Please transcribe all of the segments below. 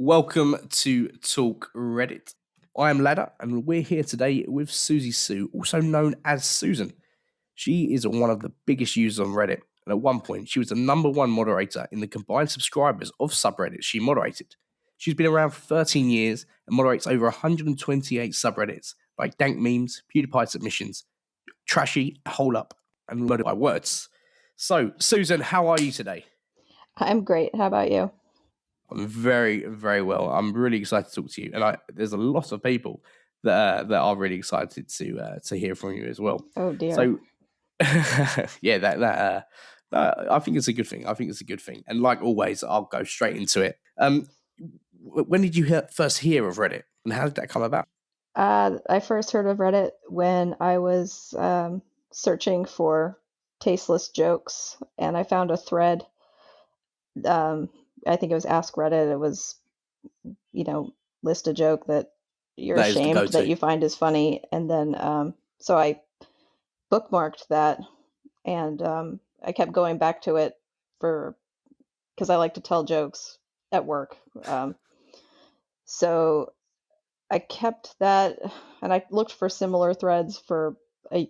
Welcome to TalkReddit. I am Ladder, and we're here today with Susie Sue, also known as Susan. She is one of the biggest users on Reddit, and at one point, she was the number one moderator in the combined subscribers of subreddits she moderated. She's been around for 13 years and moderates over 128 subreddits like dankmemes, PewDiePie submissions, trashy, hole up, and loaded by words. So, Susan, how are you today? I'm great. How about you? I'm very, very well. I'm really excited to talk to you, and there's a lot of people that are really excited to hear from you as well. Oh dear. So, yeah, I think it's a good thing. I think it's a good thing, and like always, I'll go straight into it. When did you first hear of Reddit, and how did that come about? I first heard of Reddit when I was searching for tasteless jokes, and I found a thread. I think it was Ask Reddit. It was, list a joke that you're That is the ashamed that go-to. you find is funny, and then so I bookmarked that, and I kept going back to it because I like to tell jokes at work. So I kept that, and I looked for similar threads for I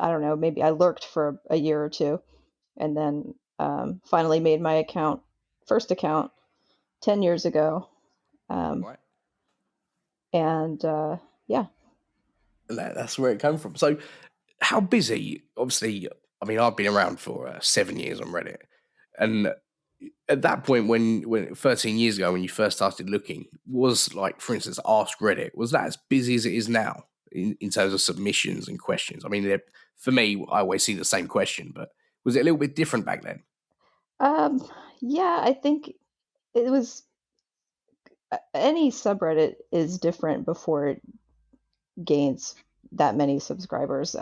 don't know, maybe I lurked for a year or two, and then finally made my first account 10 years ago. Right, And yeah. that's where it came from. So, how busy? Obviously, I mean, I've been around for 7 years on Reddit, and at that point when 13 years ago when you first started looking, was like, for instance, Ask Reddit, was that as busy as it is now in terms of submissions and questions? I mean, for me, I always see the same question, but was it a little bit different back then? Um, yeah, I think it was any subreddit is different before it gains that many subscribers.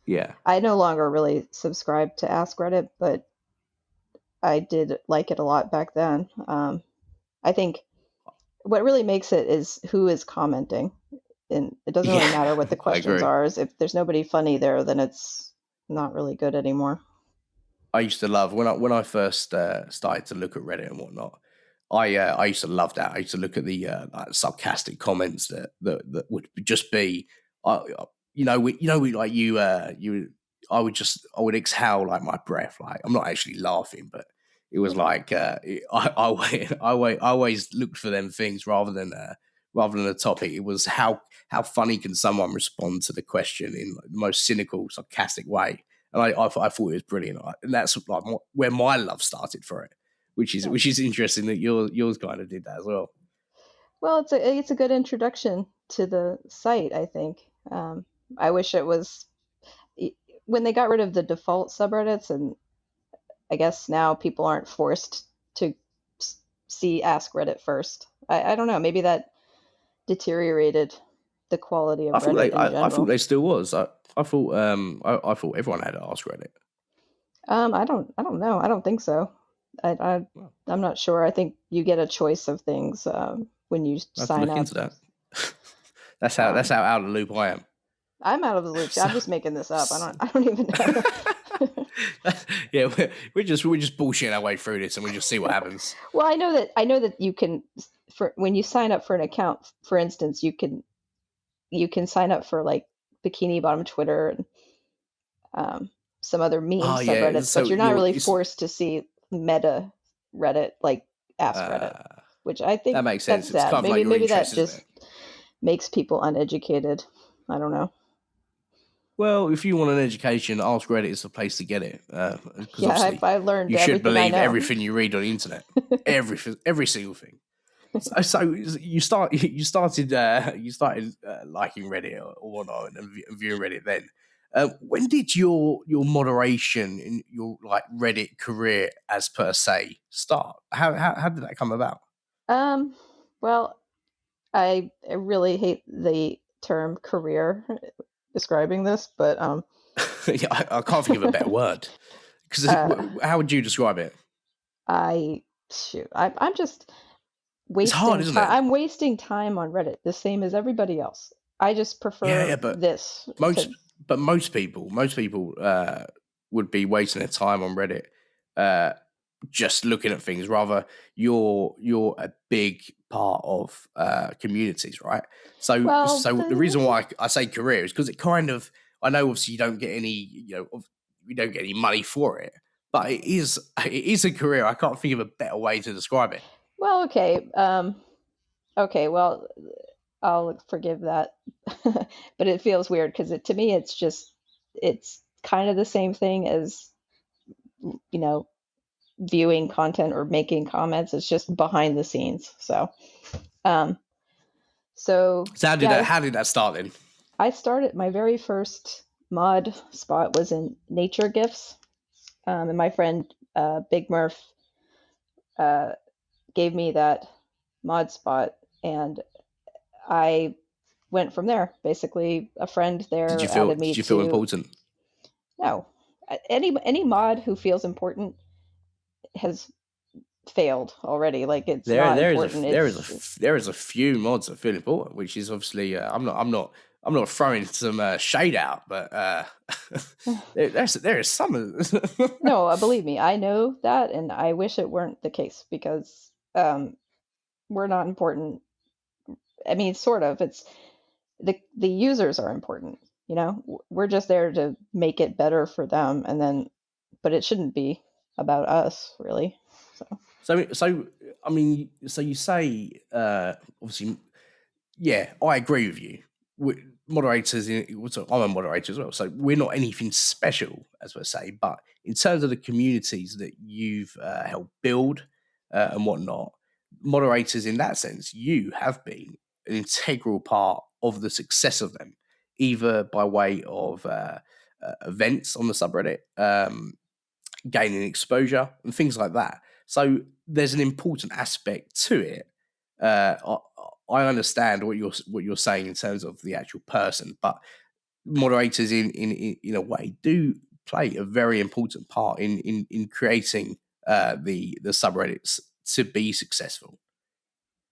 Yeah. I no longer really subscribe to Ask Reddit, but I did like it a lot back then. I think what really makes it is who is commenting, and it doesn't really Yeah, matter what the I questions agree. are. Is if there's nobody funny there, then it's not really good anymore. I used to love when I first started to look at Reddit and whatnot. I used to love that. I used to look at the like sarcastic comments that would just be, like you. I would exhale like my breath. Like I'm not actually laughing, but it was like I always looked for them things rather than a topic. It was how funny can someone respond to the question in like, the most cynical, sarcastic way, and I thought it was brilliant, and that's like where my love started for it, Yeah. which is interesting that yours kind of did that as well. Well, it's a good introduction to the site, I think. I wish it was when they got rid of the default subreddits, and I guess now people aren't forced to see Ask Reddit first. I don't know. Maybe that deteriorated the quality of Reddit in I thought general. they still was. I thought everyone had to ask Reddit. I don't know. I don't think so. I Well, I'm not sure. I think you get a choice of things when you I have to sign look up. into that. That's Um, how out of the loop I am. I'm out of the loop. So, I'm just making this up. I so- don't. I don't even know. yeah, we're just bullshitting our way through this, and we just see what happens. Well, I know that you can for when you sign up for an account, for instance, you can sign up for like Bikini Bottom Twitter and some other meme Oh yeah, subreddits, but so you're not really it's forced to see meta Reddit like Ask Reddit, uh, which I that think makes that's sense. It's sad. kind of like Maybe your maybe interest, that isn't it? just makes people uneducated. I don't know. Well, if you want an education, Ask Reddit is the place to get it. Because Yeah, obviously, I learned you should everything I believe know. everything you read on the internet, every single thing. So you started liking Reddit or whatnot and viewing Reddit. Then, when did your moderation in your like Reddit career as per se start? How did that come about? Um, well, I really hate the term career describing this, but Yeah, I can't think of a better word. Because uh, how would you describe it? I shoot, I'm just It's hard, wasting isn't time. it? I'm wasting time on Reddit, the same as everybody else. I just Yeah, prefer but this most to. most people would be wasting their time on Reddit, uh, just looking at things. Rather, you're a big part of communities, right? So Well, so the reason why I say career is because it kind of, I know obviously you don't get any, you don't get any money for it, but it is a career. I can't think of a better way to describe it. well, okay. Okay, well, I'll forgive that. But it feels weird because to me, it's kind of the same thing as, you know, viewing content or making comments. It's just behind the scenes. Um, so So yeah, how did that start then? I started my very first mod spot was in nature gifs, and my friend Big Murph uh, gave me that mod spot, and I went from there. Basically, a friend there added me Did you feel to important? no any mod who feels important has failed already. Like it's not important. There is a few mods that feel important, which is obviously I'm not throwing some shade out, but there is some. No, believe me, I know that, and I wish it weren't the case because we're not important. I mean, sort of. It's the users are important. You know, we're just there to make it better for them, and then, but it shouldn't be about us, really. So So I mean, so you say obviously, yeah, I agree with you. Moderators, I'm a moderator as well, so we're not anything special, as we say. But in terms of the communities that you've helped build and whatnot, moderators in that sense, you have been an integral part of the success of them, either by way of events on the subreddit, gaining exposure and things like that. So there's an important aspect to it. I understand what you're saying in terms of the actual person, but moderators in a way do play a very important part in creating the subreddits to be successful.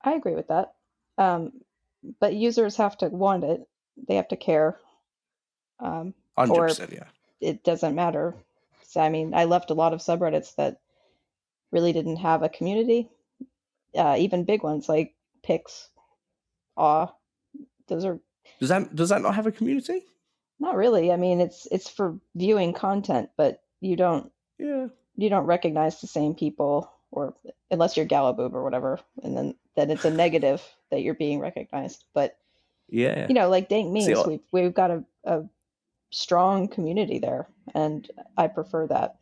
I agree with that. Um, but users have to want it. They have to care, Hundred or percent, yeah. it doesn't matter. So, I mean, I left a lot of subreddits that really didn't have a community. Even big ones like Pix, Aw. Those are Does that not have a community? not really. I mean, it's for viewing content, but Yeah, you don't recognize the same people, or unless you're Galaboob or whatever, and then it's a negative that you're being recognized. But yeah. like dank See, memes, we've got a strong community there, and I prefer that.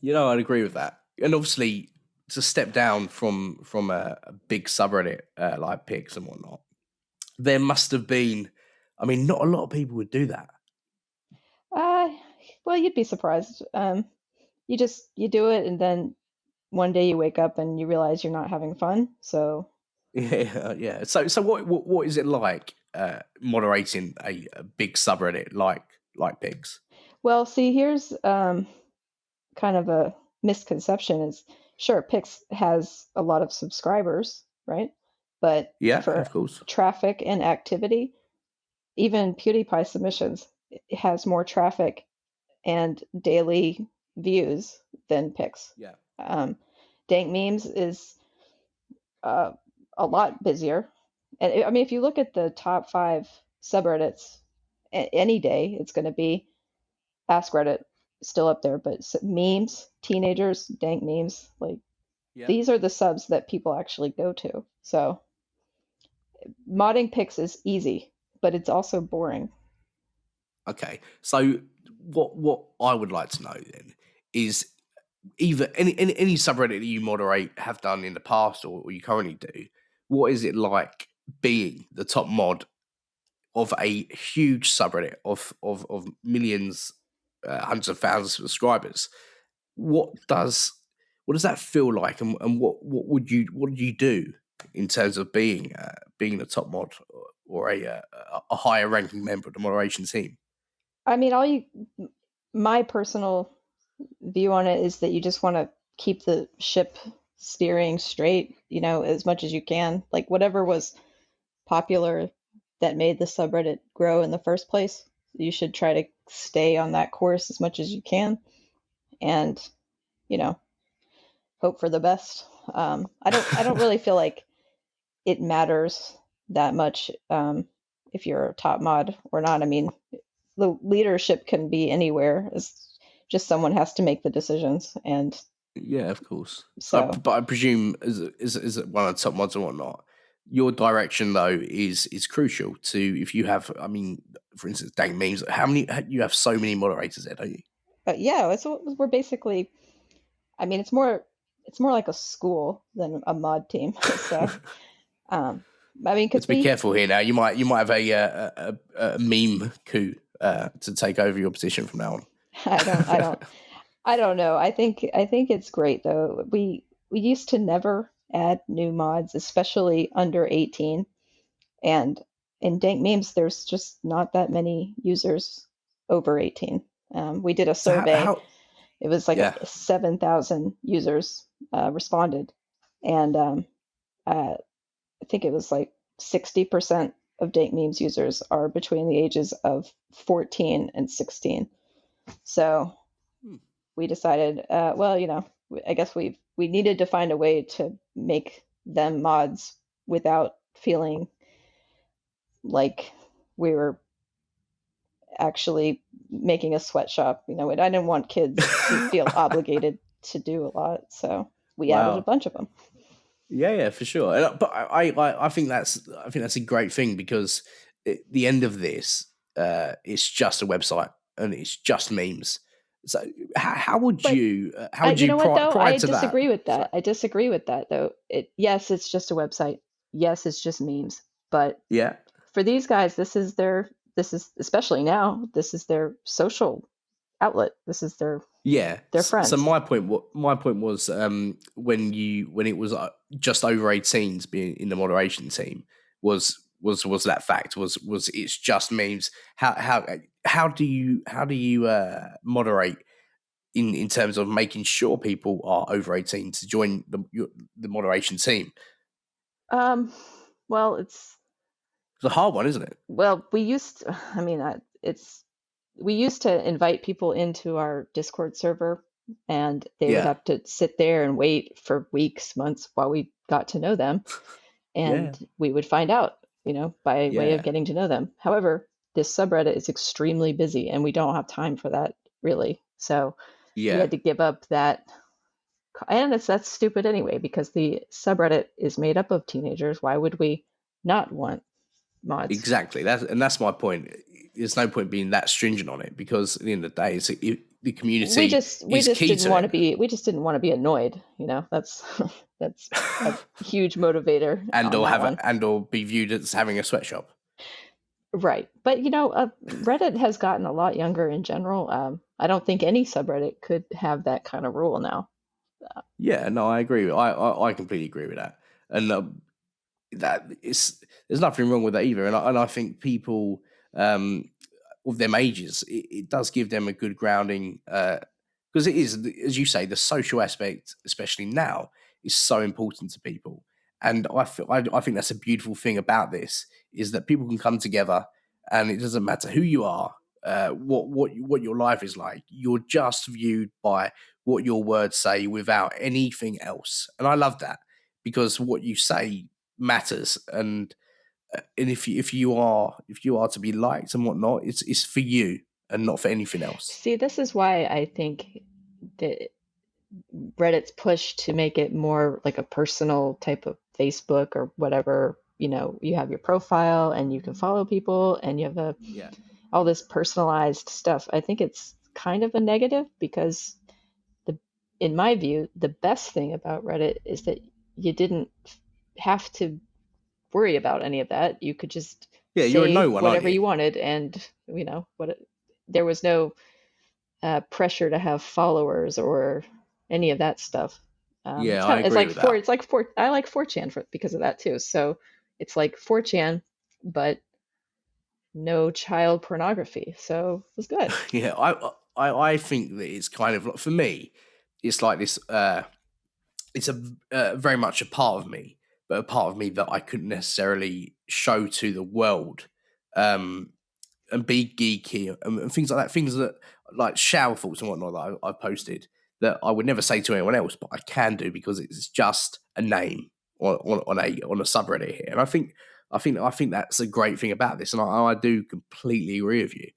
I'd agree with that. And obviously, to step down from a big subreddit like Pix and whatnot, there must have been. I mean, not a lot of people would do that. Uh, well, you'd be surprised. You do it, and then one day you wake up and you realize you're not having fun. So, Yeah, yeah. So what is it like moderating a big subreddit like Pix? well, see, here's kind of a misconception is sure Pix has a lot of subscribers, right? But Yeah, for of course. traffic and activity, even PewDiePie submissions it has more traffic and daily views than Pix. Yeah, Um, Dank Memes is uh, a lot busier. And I mean, if you look at the top five subreddits any day, it's going to be Ask Reddit still up there, but memes, teenagers, dank memes, like yeah. these are the subs that people actually go to. So modding pics is easy, but it's also boring. Okay. So what I would like to know then is either any subreddit that you moderate, have done in the past, or you currently do. What is it like being the top mod of a huge subreddit of millions, hundreds of thousands of subscribers? What does what does that feel like, and what do you do in terms of being the top mod, or a higher ranking member of the moderation team? I mean, my personal view on it is that you just want to keep the ship steering straight, as much as you can. Like whatever was popular that made the subreddit grow in the first place, you should try to stay on that course as much as you can. And, you know, hope for the best. I don't really feel like it matters that much if you're a top mod or not. I mean, the leadership can be anywhere. It's just someone has to make the decisions, and Yeah, of course. so But I presume as one of the top mods and whatnot, your direction though is crucial to if you have. I mean, for instance, dank memes. How many you have? So many moderators there, don't you? but yeah, we're basically. I mean, it's more like a school than a mod team. So um, I mean, Let's because be careful here now. You might have a meme coup to take over your position from now on. I don't I don't I don't know. I think it's great though. We used to never add new mods, especially under 18. And in dank memes, there's just not that many users over 18. We did a So survey. how It was like yeah. 7,000 users responded, and I think it was like 60% of dank memes users are between the ages of 14 and 16. So Hmm. we decided, well, you know, I guess we needed to find a way to make them mods without feeling like we were actually making a sweatshop. You know, I didn't want kids to feel obligated to do a lot, so we added a Wow. bunch of them. Yeah, yeah, for sure. But I think that's a great thing because at the end of this, it's just a website and it's just memes. So But how would you you know what though? prior I to that? disagree with Sorry. that. I disagree with that though. Yes, it's just a website. Yes, it's just memes. But Yeah, for these guys, this is especially now, this is their social outlet. This is yeah. their So friends. my point was when it was just over 18s being in the moderation team was that fact was it's just memes. How do you moderate in terms of making sure people are over 18 to join the moderation team? Um, well, it's It's a hard one, isn't it? well, we used to, I mean, it's we used to invite people into our Discord server, and they would Yeah, have to sit there and wait for weeks, months while we got to know them, yeah, and we would find out, you know, by way of yeah, getting to know them. However, this subreddit is extremely busy, and we don't have time for that really. So we yeah. had to give up that. And that's stupid anyway, because the subreddit is made up of teenagers. Why would we not want mods? Exactly. That's my point. There's no point being that stringent on it because at the end of the day, the community We is just key didn't to want to it, be annoyed, you know. That's that's a huge motivator on that one. and or be viewed as having a sweatshop. Right. But you know, Reddit has gotten a lot younger in general. I don't think any subreddit could have that kind of rule now. Yeah, no, I agree. I completely agree with that. And that it's there's nothing wrong with that either. And I think people of them ages, it does give them a good grounding because it is, as you say, the social aspect, especially now, is so important to people. And I think that's a beautiful thing about this is that people can come together, and it doesn't matter who you are, what your life is like. You're just viewed by what your words say without anything else. And I love that because what you say matters, and if you are to be liked and whatnot, it's for you and not for anything else. See, this is why I think that Reddit's push to make it more like a personal type of Facebook or whatever, you know, you have your profile and you can follow people and you have Yeah, all this personalized stuff. I think it's kind of a negative because the in my view, the best thing about Reddit is that you didn't have to worry about any of that. You could just yeah, you're a say no one, aren't whatever you? you wanted, and you know there was no pressure to have followers or any of that stuff. Yeah, I agree with that. It's like four. I like 4chan because of that too. So it's like 4chan, but no child pornography. So it was good. Yeah, I think that it's kind of for me, it's like this. It's a very much a part of me, but a part of me that I couldn't necessarily show to the world. And be geeky and things like that. Things that like shower thoughts and whatnot that I've posted. that I would never say to anyone else, but I can do because it's just a name on a subreddit here. And I think that's a great thing about this, and I do completely agree with you.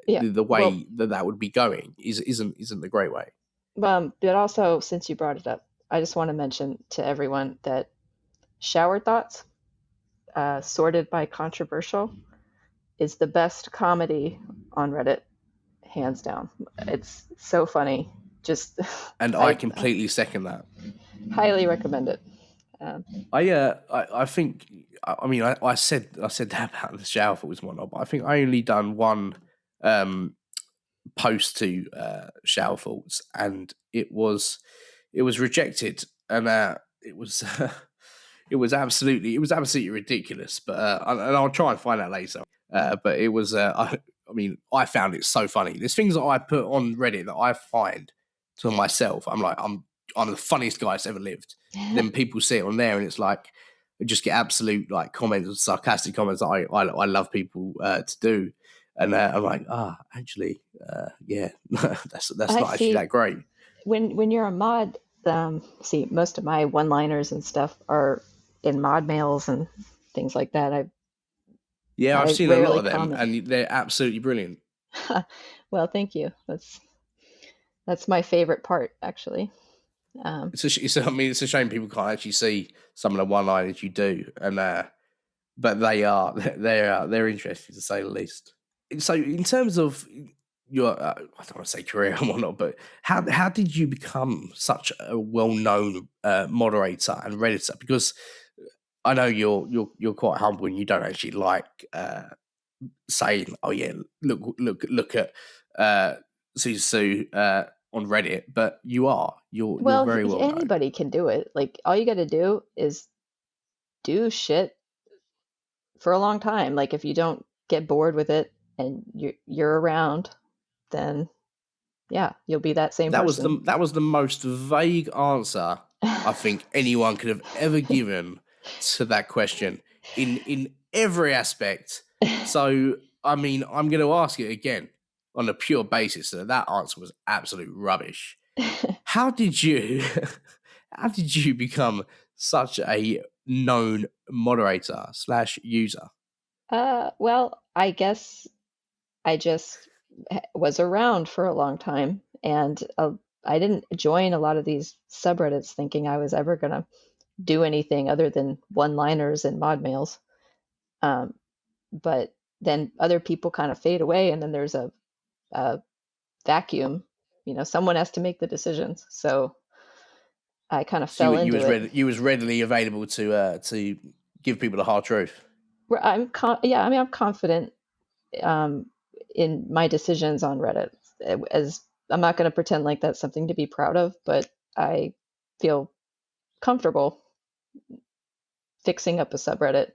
Yeah. The Well, way that would be going isn't the great way. but also, since you brought it up, I just want to mention to everyone that shower thoughts, sorted by controversial, is the best comedy on Reddit, hands down. It's so funny. Just And I I completely second that. highly recommend it. I think I mean I said that about the shower thoughts and whatnot, but I think I only done one post to shower thoughts, and it was rejected, and it was it was absolutely ridiculous. But and I'll try and find out later. But it was I mean I found it so funny. There's things that I put on Reddit that I find to myself. I'm like I'm the funniest guy that's ever lived. Then people see it on there, and it's like I just get absolute like comments, sarcastic comments that I love people to do. And I'm like, actually, yeah, that's I not actually see. that great. When you're a mod, see, most of my one-liners and stuff are in mod mails and things like that. Yeah, I've I seen a lot rarely of them, comment. and they're absolutely brilliant. Well, thank you. That's my favorite part, actually. Um, I mean, it's a shame people can't actually see some of the one-liners you do, and but they're interesting to say the least. So, in terms of your, I don't want to say career and whatnot, but how did you become such a well-known moderator and redditor? Because I know you're quite humble and you don't actually like saying, "Oh yeah, look at Sue on Reddit," but you're well, very well known. anybody can do it. Like, all you got to do is do shit for a long time. Like, if you don't get bored with it and you're around, then yeah, you'll be that same person. That was the most vague answer I think anyone could have ever given to that question in every aspect. So I mean, I'm going to ask it again on a pure basis. So that answer was absolute rubbish. How did you how did you become such a known moderator slash user? Well, I guess I just was around for a long time, and I didn't join a lot of these subreddits thinking I was ever gonna do anything other than one-liners and mod mails. Um, but then other people kind of fade away, and then there's a vacuum. Someone has to make the decisions. So I kind of So fell into it. you was readily available to give people the hard truth. Yeah, I mean, I'm confident um, in my decisions on Reddit. As I'm not going to pretend like that's something to be proud of, but I feel comfortable fixing up a subreddit.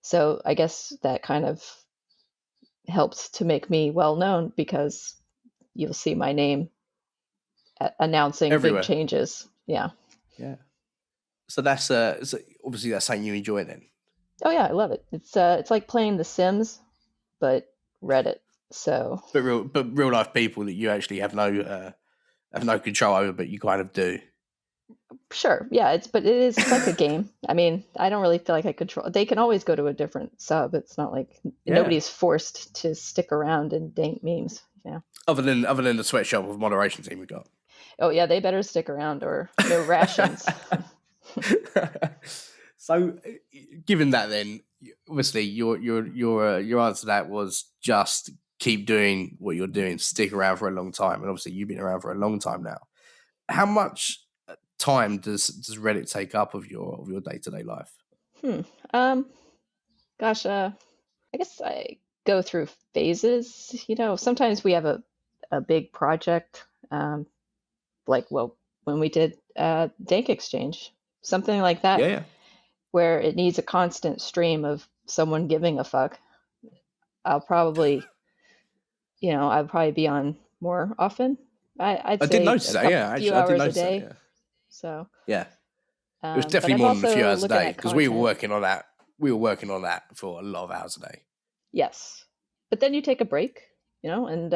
So I guess that kind of helps to make me well known because you'll see my name announcing big Everywhere. changes. Yeah. Yeah. So so obviously that's something you enjoy then. Oh yeah, I love it. It's like playing The Sims, but Reddit. So But real life people that you actually have no control over, but you kind of do. sure, yeah, it's like a game. I mean, I don't really feel like I control. They can always go to a different sub. It's not like Yeah. nobody's forced to stick around in dank memes. Yeah. Other than the sweatshop of moderation team we got. Oh yeah, they better stick around or no rations. So, given that, then obviously your answer to that was just keep doing what you're doing, stick around for a long time, and obviously you've been around for a long time now. How much time does Reddit take up of your day to day life? Hmm. Um. Gosh. I guess I go through phases. Sometimes we have a big project. Like, well, when we did Dank Exchange, something like that, Yeah, where it needs a constant stream of someone giving a fuck. I'll probably, I'd probably be on more often. I'd I did say notice a that. couple Yeah, few actually, I did hours a notice that. day. Yeah, So, yeah. It was but definitely I'm more than a few also hours a looking day at because we were content. working on that. We were working on that for a lot of hours a day. Yes, but then you take a break, and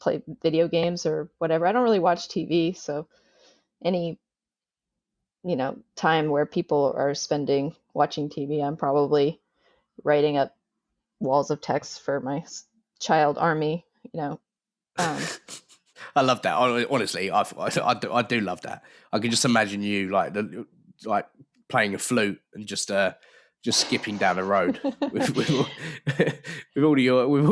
play video games or whatever. I don't really watch TV, so any time where people are spending watching TV, I'm probably writing up walls of text for my child army. I love that. Honestly, I do love that. I can just imagine you like playing a flute and just skipping down the road with all of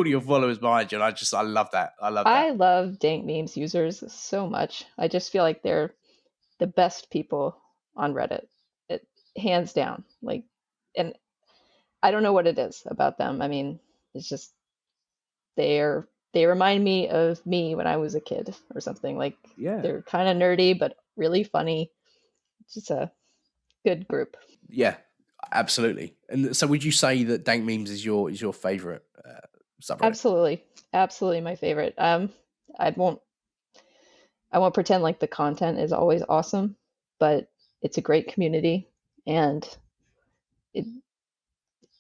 your followers behind you. And I love that. I love that. I love dank memes users so much. I just feel like they're the best people on Reddit, hands down. And I don't know what it is about them. I mean, it's just they remind me of me when I was a kid or something. Yeah. They're kind of nerdy but really funny. It's just a good group. Yeah, absolutely. And so, would you say that dank memes is your favorite subreddit? Absolutely my favorite. I won't pretend like the content is always awesome, but it's a great community, and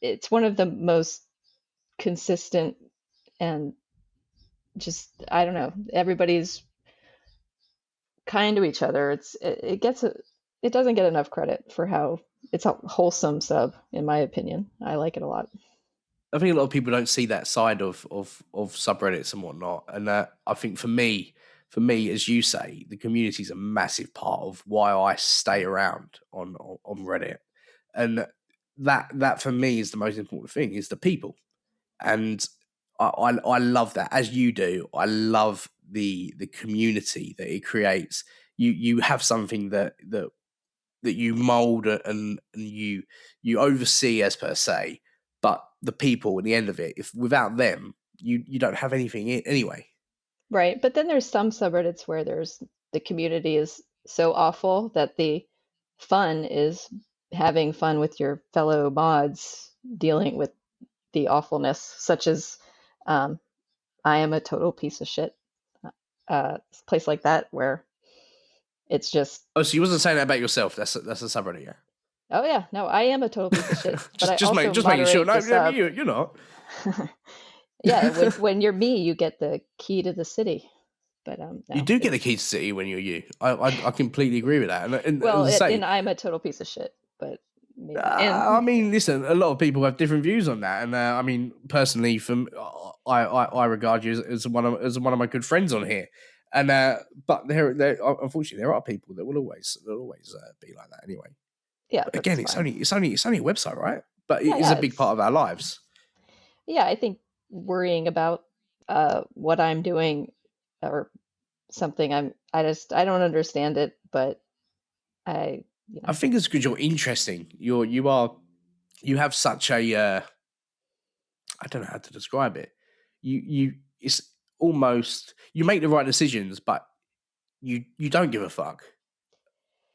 it's one of the most consistent, and just, I don't know, everybody's kind to each other. It doesn't get enough credit for how it's a wholesome sub, in my opinion. I like it a lot. I think a lot of people don't see that side of subreddits and whatnot. And I think for me, as you say, the community is a massive part of why I stay around on Reddit. And that for me is the most important thing, is the people. And I love that, as you do. I love the community that it creates. You have something that you mold and you oversee, as per se, but the people at the end of it, if without them, you don't have anything anyway. Right, but then there's some subreddits where the community is so awful that the fun is having fun with your fellow mods dealing with the awfulness, such as I am a total piece of shit. Place like that where it's just, Oh, so you wasn't saying that about yourself? That's a subreddit, yeah. oh yeah, no, I am a total piece of shit. But I just also making sure. No, moderate the sub. you're not. Yeah, when you're me, you get the key to the city. But no, you do get the key to the city when you're you. I completely agree with that. And well, as I say, and I'm a total piece of shit. But maybe. I mean, listen, a lot of people have different views on that, and I mean, personally, I regard you as one of my good friends on here, and but there unfortunately there are people that will always be like that anyway. Yeah, but again, it's only a website, right? But it is a big part of our lives. Yeah, I think worrying about what I'm doing or something, I don't understand it, but I think it's because you're interesting. You have such a I don't know how to describe it. It's almost, you make the right decisions, but you don't give a fuck.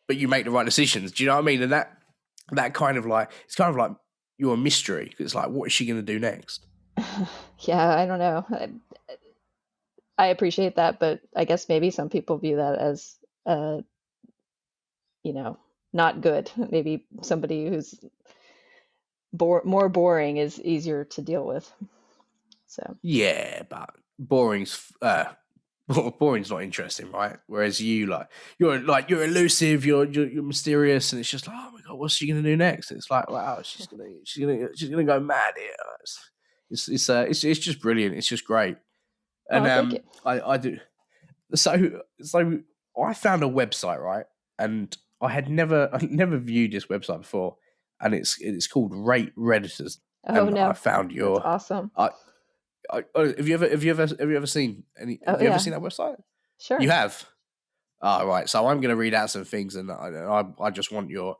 But you make the right decisions. Do you know what I mean? And that kind of like, it's kind of like you're a mystery. It's like, what is she going to do next? Yeah, I don't know. I appreciate that, but I guess maybe some people view that as not good. Maybe somebody who's more boring is easier to deal with. So yeah, but boring's not interesting, right? Whereas you're elusive, you're mysterious, and it's just like, oh my god, what's she gonna do next? It's like, wow, she's gonna go mad here. It's just brilliant. It's just great. And thank you. I do. So I found a website, right? And I'd never viewed this website before, and it's called Rate Redditors. Oh, and no, I found your. That's awesome. Have you ever seen any? Have you ever seen that website? Sure. You have. Right. So I'm going to read out some things, and I just want your,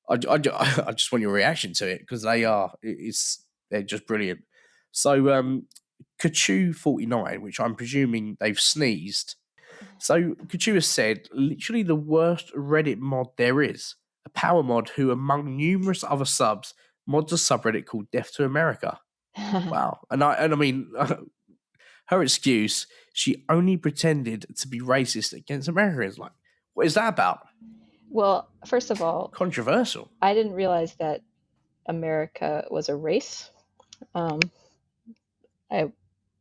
I just want your reaction to it, because they're just brilliant. So Kachu49, which I'm presuming they've sneezed. So Kachu has said, literally the worst Reddit mod there is. A power mod who, among numerous other subs, mods a subreddit called Death to America. Wow. And I mean, her excuse, she only pretended to be racist against Americans. Like, what is that about? Well, first of all, controversial. I didn't realize that America was a race. I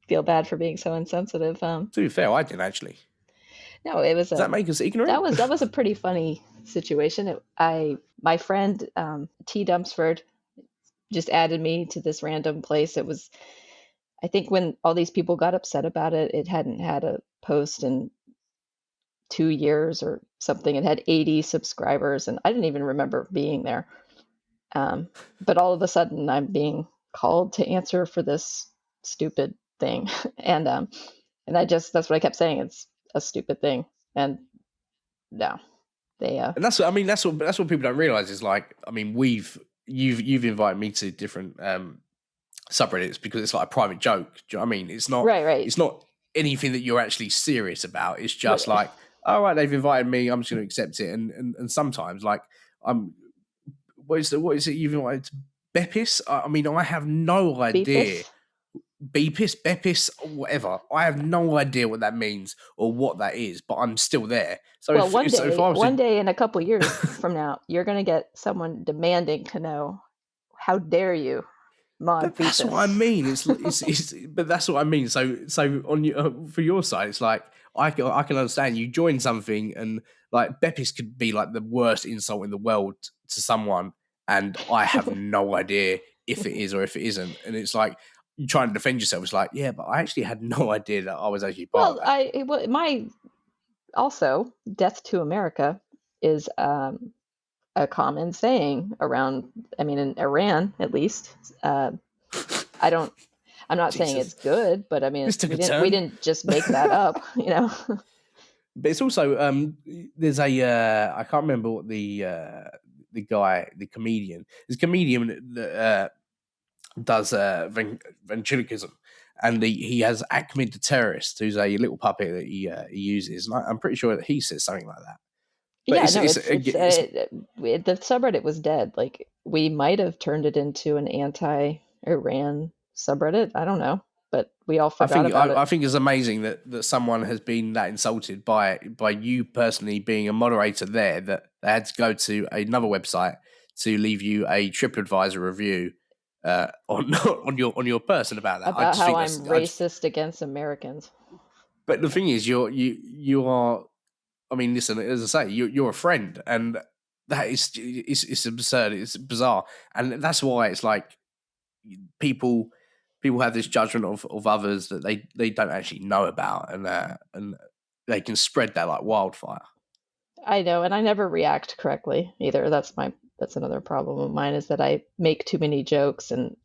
feel feel bad for being so insensitive. To be fair, I didn't actually. No, it was Does that make us ignorant? that was a pretty funny situation. My friend T Dumpsford just added me to this random place. It was, I think, when all these people got upset about it, it hadn't had a post in 2 years or something. It had 80 subscribers, and I didn't even remember being there. But all of a sudden, I'm being called to answer for this stupid thing, and that's what I kept saying. It's a stupid thing, and no, they. And that's what people don't realize is like, I mean, you've invited me to different subreddits because it's like a private joke. Do you know what I mean? It's not right. It's not anything that you're actually serious about. It's just Right. like, all right, they've invited me. I'm just going to accept it. And sometimes like what is it you've invited to? Bepis? I mean, I have no idea. Bepis, whatever. I have no idea what that means or what that is, but I'm still there. So well, one day in a couple years from now, you're going to get someone demanding to know, how dare you mod but that's Beepus. what I mean. But that's what I mean. So on your for your side, it's like I can understand you join something and like Bepis could be like the worst insult in the world to someone, and I have no idea if it is or if it isn't, and it's like you trying to defend yourself. It's like, yeah, but I actually had no idea that I was actually part of that. My also death to America is a common saying around. I mean, in Iran at least. I'm not saying it's good, but I mean, we didn't just make that up, you know. But it's also there's a I can't remember what the comedian. There's a comedian that does ventriloquism, and he has Ahmed the Terrorist, who's a little puppet that he uses, and I'm pretty sure that he says something like that. But the subreddit was dead. Like, we might have turned it into an anti-Iran subreddit. I don't know, but we all forgot about it. I think it's amazing that someone has been that insulted by you personally being a moderator there, that they had to go to another website to leave you a TripAdvisor review on your person about that. About how I'm racist against Americans. But the thing is, you are. I mean, listen, as I say, you're a friend, and that is it's absurd. It's bizarre, and that's why it's like people have this judgment of others that they don't actually know about, and they can spread that like wildfire. I know, and I never react correctly either. That's another problem of mine, is that I make too many jokes and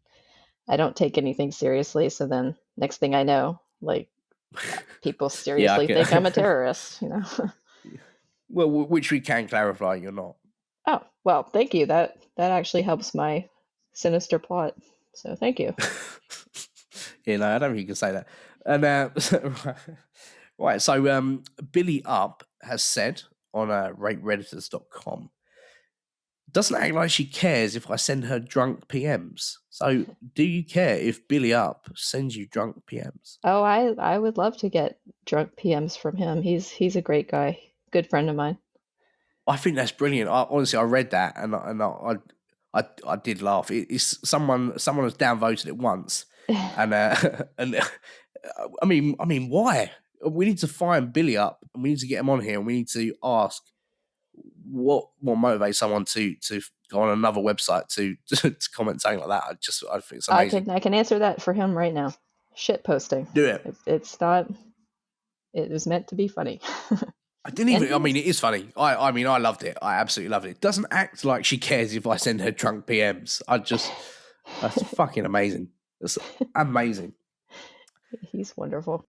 I don't take anything seriously. So then next thing I know, like, people seriously think I'm a terrorist, you know. Well, which we can clarify, you're not. Oh, well, thank you. That actually helps my sinister plot. So thank you. Yeah, no, I don't think you can say that. And right, so Billy Up has said on redditors.com, doesn't act like she cares if I send her drunk PMs. So do you care if Billy Up sends you drunk PMs? Oh, I would love to get drunk PMs from him. He's a great guy. Good friend of mine. I think that's brilliant. Honestly, I read that and I did laugh. It's someone has downvoted it once, and and I mean, why? We need to find Billy Up, and we need to get him on here, and we need to ask what motivates someone to go on another website to comment something like that. I think it's amazing. I can answer that for him right now. Shit posting. Do it. It's not. It was meant to be funny. I didn't even. I mean, it is funny. I mean, I loved it. I absolutely loved it. It doesn't act like she cares if I send her drunk PMs. That's fucking amazing. That's amazing. He's wonderful.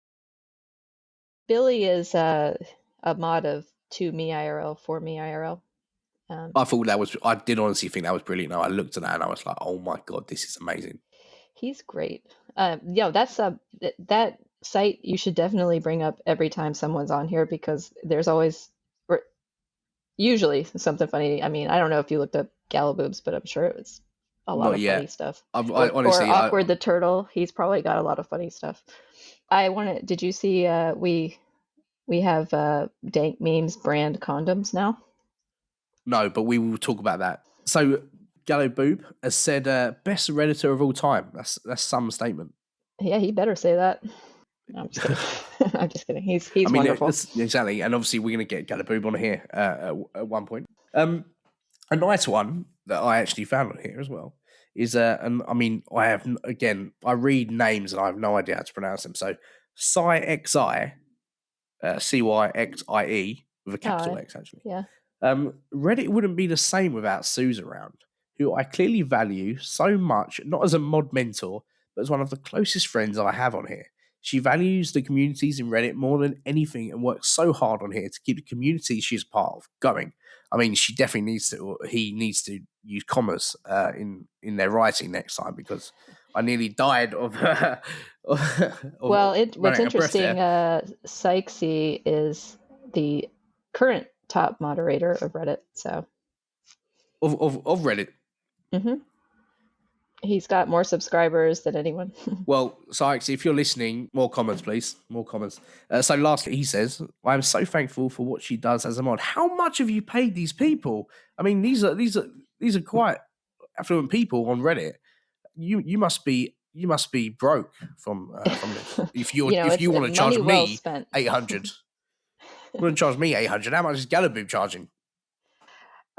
Billy is a mod of 2me IRL, 4me IRL. I thought I did honestly think that was brilliant. I looked at that and I was like, oh my God, this is amazing. He's great. That's that site you should definitely bring up every time someone's on here, because there's always, usually, something funny. I mean, I don't know if you looked up Galaboobs, but I'm sure it was a lot of funny stuff. Honestly, or Awkward the Turtle. He's probably got a lot of funny stuff. Did you see we have Dank Memes brand condoms now? No, but we will talk about that. So Galloboob has said best Redditor of all time. That's some statement. Yeah, he better say that. No, I'm just kidding. I'm just kidding. He's I mean, wonderful. exactly. And obviously, we're going to get Galaboob on here at one point. A nice one that I actually found on here as well is, and I mean, I read names and I have no idea how to pronounce them. So, CyXI, CYXIE, with a capital X, actually. Yeah. Reddit wouldn't be the same without Suze around, who I clearly value so much, not as a mod mentor, but as one of the closest friends I have on here. She values the communities in Reddit more than anything and works so hard on here to keep the community she's part of going. I mean, she definitely needs to, or he needs to use commas in their writing next time, because I nearly died of, Well, what's running out of breath interesting, there. Sykesy is the current top moderator of Reddit. So Of Reddit. he's got more subscribers than anyone. Well, Sykes, if you're listening, more comments, please. More comments. So lastly, he says, I am so thankful for what she does as a mod. How much have you paid these people? I mean, these are quite affluent people on Reddit. You must be broke from this. If you want to charge well me spent. 800, want to charge me 800? How much is Galaboob charging?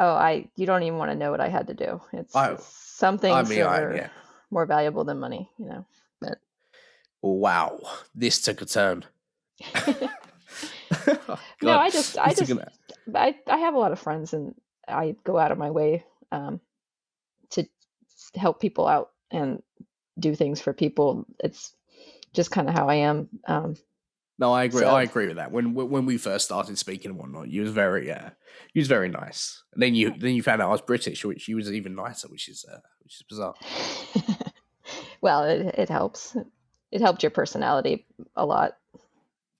Oh, you don't even want to know what I had to do. It's some things are more valuable than money, But wow, this took a turn. No, I have a lot of friends, and I go out of my way to help people out and do things for people. It's just kind of how I am. No, I agree. I agree with that. When we first started speaking and whatnot, you was very nice. And then you found out I was British, which you was even nicer, which is bizarre. Well, it helps. It helped your personality a lot.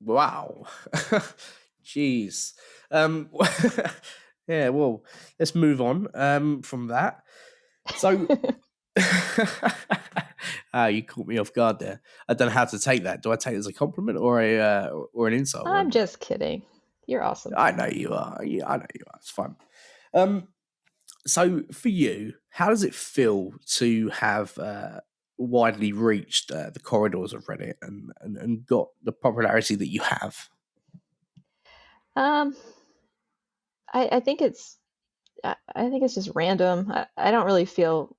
Wow. Jeez. Yeah. Well, let's move on from that. So. You caught me off guard there. I don't know how to take that. Do I take it as a compliment or an insult? I'm just kidding. You're awesome. I know you are. Yeah, I know you are. It's fun. So for you, how does it feel to have widely reached the corridors of Reddit and got the popularity that you have? I think it's just random. I don't really feel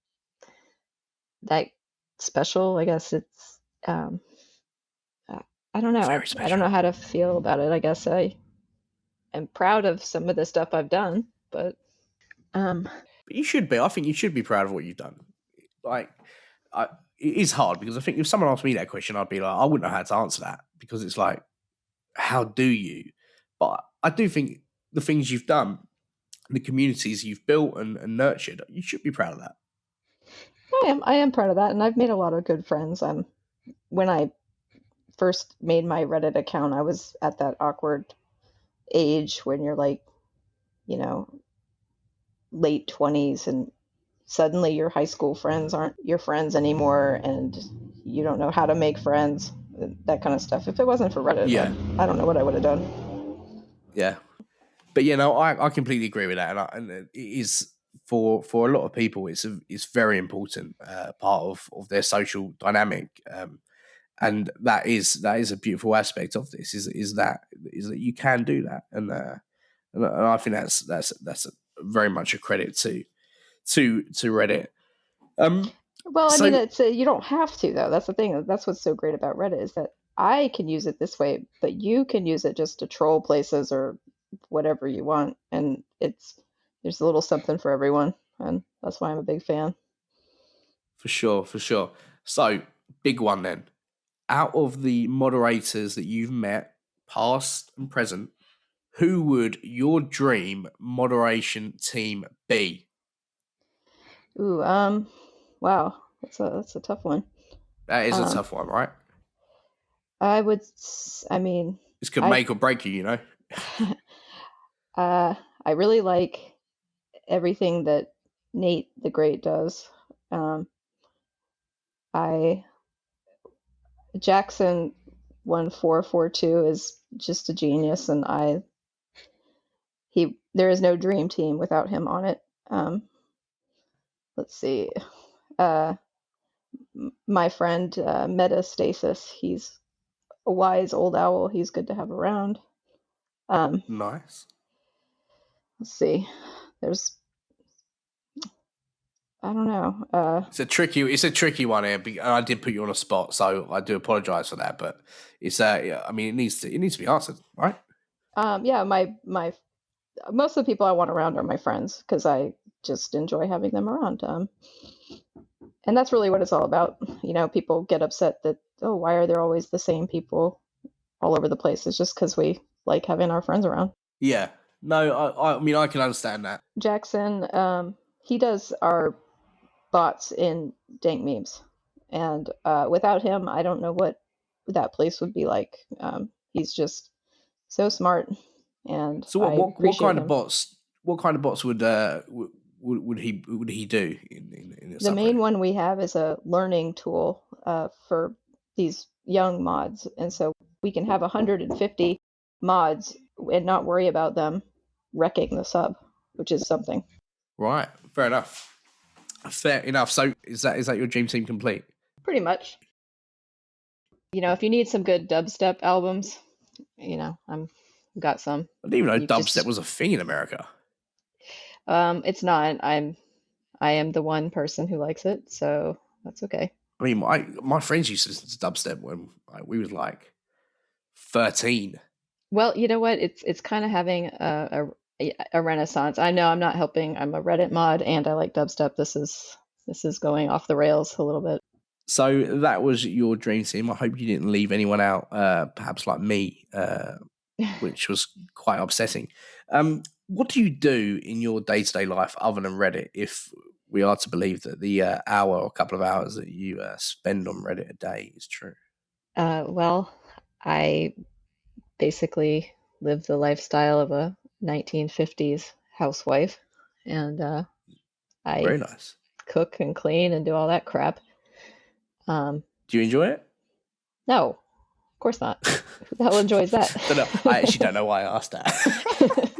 that special. I guess it's I don't know. I don't know how to feel about it. I guess I am proud of some of the stuff I've done, but you should be. I think you should be proud of what you've done. Like, it is hard, because I think if someone asked me that question, I'd be like, I wouldn't know how to answer that, because it's like, how do you? But I do think the things you've done, the communities you've built and nurtured, you should be proud of that. I am proud of that, and I've made a lot of good friends. When I first made my Reddit account, I was at that awkward age when you're like, late 20s, and suddenly your high school friends aren't your friends anymore, and you don't know how to make friends, that kind of stuff. If it wasn't for Reddit, I don't know what I would have done. Yeah. But I completely agree with that, and it is for a lot of people, it's very important part of their social dynamic, and that is a beautiful aspect of this. Is that you can do that, and I think that's very much a credit to Reddit. Well, I mean, it's you don't have to, though. That's the thing. That's what's so great about Reddit, is that I can use it this way, but you can use it just to troll places or whatever you want, and there's a little something for everyone, and that's why I'm a big fan. For sure. So, big one then. Out of the moderators that you've met, past and present, who would your dream moderation team be? Ooh, wow, that's a tough one. That is a tough one, right? I mean, this could make or break you, I really like everything that Nate the Great does. Jackson 1442 is just a genius, and there is no dream team without him on it. Let's see. My friend Metastasis, he's a wise old owl. He's good to have around. Nice. Let's see. There's, I don't know. It's a tricky one here. And I did put you on a spot, so I do apologize for that. But it's I mean, it needs to be answered, right? Yeah, my most of the people I want around are my friends because I just enjoy having them around. And that's really what it's all about. You know, people get upset that, oh, why are there always the same people all over the place? It's just because we like having our friends around. Yeah. No, I mean, I can understand that. Jackson, he does our bots in dank memes, and without him, I don't know what that place would be like. He's just so smart, and So I what appreciate kind of him. bots? What kind of bots would he do in a The main subreddit? one we have is a learning tool for these young mods, and so we can have 150 mods and not worry about them wrecking the sub, which is something. Right. Fair enough. Fair enough. So is that your dream team complete? Pretty much. You know, if you need some good dubstep albums, you know, I'm got some. I didn't even know You dubstep just was a thing in America. it's not. I am the one person who likes it, so that's okay. I mean, my friends used to listen to dubstep when we was like 13. Well, you know what? It's kind of having a renaissance. I know I'm not helping. I'm a Reddit mod and I like dubstep. This is going off the rails a little bit. So that was your dream team. I hope you didn't leave anyone out, perhaps like me, which was quite upsetting. What do you do in your day-to-day life other than Reddit, if we are to believe that the hour or couple of hours that you spend on Reddit a day is true? Well, I basically live the lifestyle of a 1950s housewife, and I Very nice. cook and clean and do all that crap. Do you enjoy it? No, of course not. Who the hell enjoys that? Don't know. I actually don't know why I asked that.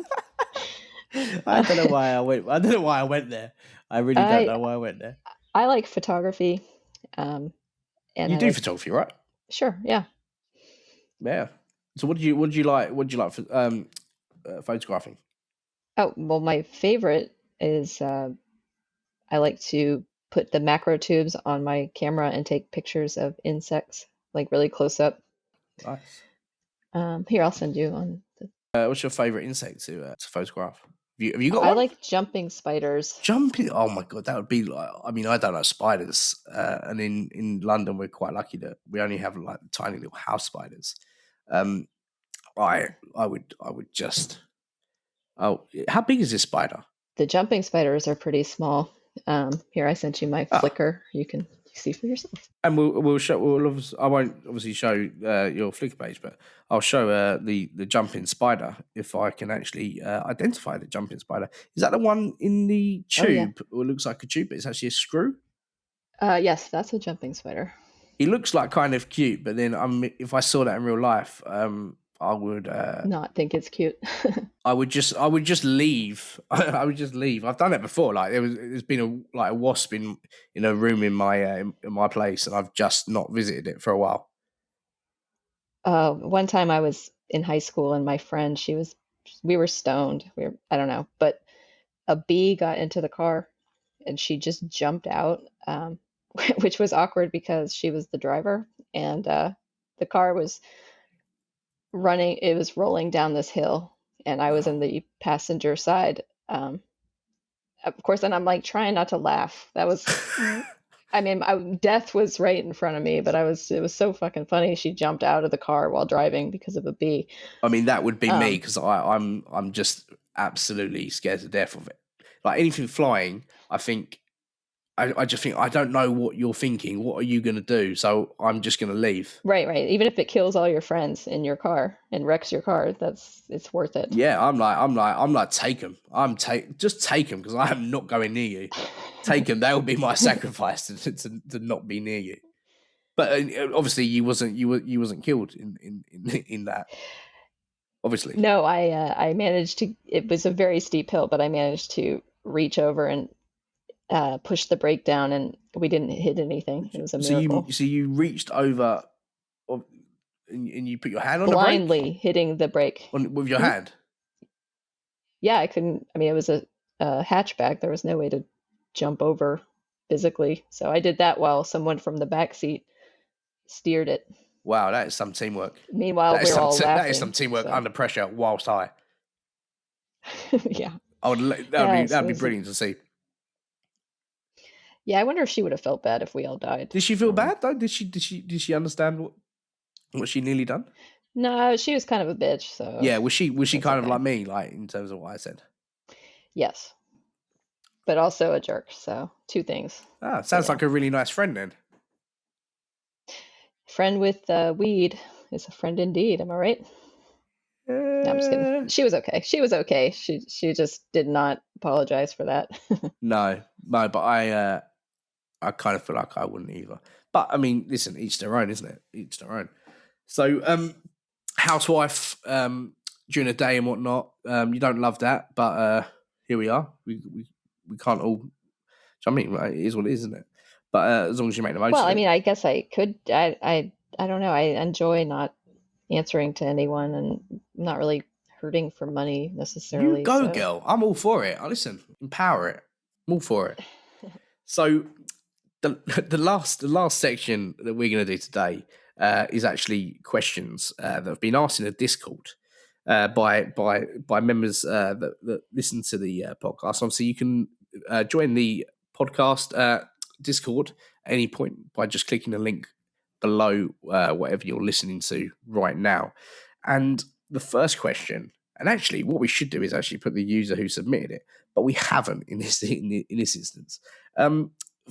I don't know why I went. I don't know why I went there. I really don't know why I went there. I like photography, and You I do like photography, right? sure, yeah. Yeah. So what do you like? What do you like for photographing? Oh well, my favorite is I like to put the macro tubes on my camera and take pictures of insects, like really close up. Nice. Here, I'll send you on. What's your favorite insect to photograph? Have you got I one? like jumping spiders. Jumping. Oh my god, that would be like. I mean, I don't know spiders, and in London we're quite lucky that we only have like tiny little house spiders. Um, I would just. Oh, how big is this spider? The jumping spiders are pretty small. Here, I sent you my Ah, Flickr. You can see for yourself. and we'll show. I won't obviously show your Flickr page, but I'll show the jumping spider if I can actually identify the jumping spider. Is that the one in the Oh yeah. tube? Or it looks like a tube, but it's actually a screw. Yes, that's a jumping spider. He looks like kind of cute, but then if I saw that in real life, I would Not think it's cute. I would just leave. I would just leave. I've done it before. Like there's been a wasp in a room in my place, and I've just not visited it for a while. One time I was in high school and my friend, we were stoned. I don't know, but a bee got into the car and she just jumped out, which was awkward because she was the driver and the car was running, it was rolling down this hill and I was in the passenger side. Of course, and I'm like trying not to laugh. That was, I mean, death was right in front of me, but it was so fucking funny. She jumped out of the car while driving because of a bee. I mean, that would be me Um, because I'm just absolutely scared to death of it. Like anything flying, I just think I don't know what you're thinking. What are you going to do? So I'm just going to leave. right. Even if it kills all your friends in your car and wrecks your car, it's worth it. Yeah, I'm like, take them. Just take them because I am not going near you. Take them. That will be my sacrifice to not be near you. But obviously, you wasn't killed in that. Obviously, No, I managed to. It was a very steep hill, but I managed to reach over and push the brake down, and we didn't hit anything. It was a miracle. so you reached over. and you put your hand on the blindly brake hitting the brake. with your hand. Yeah, I couldn't. I mean, it was a hatchback. There was no way to jump over physically, so I did that while someone from the back seat steered it. Wow, that is some teamwork. Meanwhile, we're all laughing. That is some teamwork under pressure whilst high. Yeah. That'd be brilliant to see. Yeah, I wonder if she would have felt bad if we all died. Did she feel bad though? Did she understand what she nearly done? No, she was kind of a bitch. So yeah, was she kind of like me, like in terms of what I said? Yes, but also a jerk. So two things. Sounds like a really nice friend then. Friend with weed is a friend indeed. Am I right? No, I'm just kidding. She was okay. She just did not apologize for that. No, but I kind of feel like I wouldn't either. But I mean, listen, each their own, isn't it? Each their own. So, housewife during the day and whatnot. You don't love that, but here we are. We can't all. I mean, it is what it is, isn't it? But as long as you make the most. Well, of it. I mean, I guess I could. I don't know. I enjoy not answering to anyone and not really hurting for money necessarily. You go, girl. I'm all for it. Listen, empower it. I'm all for it. So the last section that we're going to do today is actually questions that have been asked in the Discord by members that listen to the podcast. Obviously, you can join the podcast Discord at any point by just clicking the link below whatever you're listening to right now. And the first question, and actually what we should do is actually put the user who submitted it, but we haven't in this instance.